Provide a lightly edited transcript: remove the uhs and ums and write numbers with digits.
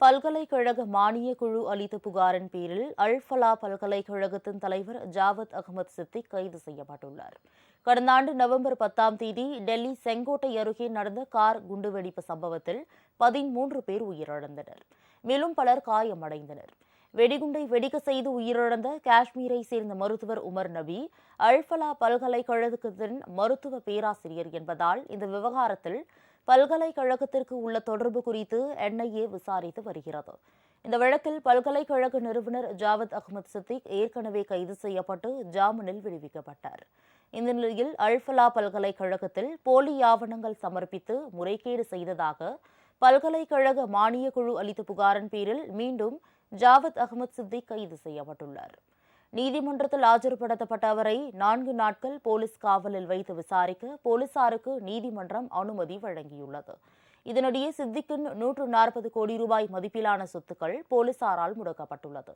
பல்கலைக்கழக மானிய குழு அளித்த புகாரின் பேரில் அல்-ஃபலா பல்கலைக்கழகத்தின் தலைவர் ஜாவத் அகமது சித்திக் கைது செய்யப்பட்டுள்ளார். கடந்த ஆண்டு நவம்பர் 10ஆம் தேதி டெல்லி செங்கோட்டை அருகே நடந்த கார் குண்டுவெடிப்பு சம்பவத்தில் 13 பேர் உயிரிழந்தனர். மேலும் பலர் காயமடைந்தனர். வெடிகுண்டை வெடிக்க செய்து உயிரிழந்த காஷ்மீரை சேர்ந்த மருத்துவர் உமர் நபி அல்-ஃபலா பல்கலைக்கழகத்தின் மருத்துவ பேராசிரியர் என்பதால் இந்த விவகாரத்தில் பல்கலைக்கழகத்திற்கு உள்ள தொடர்பு குறித்து என்ஐஏ விசாரித்து வருகிறது. இந்த வழக்கில் பல்கலைக்கழக நிறுவனர் ஜாவத் அகமது சித்திக் ஏற்கனவே கைது செய்யப்பட்டு ஜாமீனில் விடுவிக்கப்பட்டார். இந்த நிலையில் அல்-ஃபலா பல்கலைக்கழகத்தில் போலி ஆவணங்கள் சமர்ப்பித்து முறைகேடு செய்ததாக பல்கலைக்கழக மானிய குழு அளித்த புகாரின் பேரில் மீண்டும் ஜாவத் அகமது சித்திக் கைது செய்யப்பட்டுள்ளார். நீதிமன்றத்தில் ஆஜர்படுத்தப்பட்ட அவரை 4 நாட்கள் போலீஸ் காவலில் வைத்து விசாரிக்க போலீசாருக்கு நீதிமன்றம் அனுமதி வழங்கியுள்ளது. இதனிடையே சித்திக்கின் 140 கோடி ரூபாய் மதிப்பிலான சொத்துக்கள் போலீசாரால் முடக்கப்பட்டுள்ளது.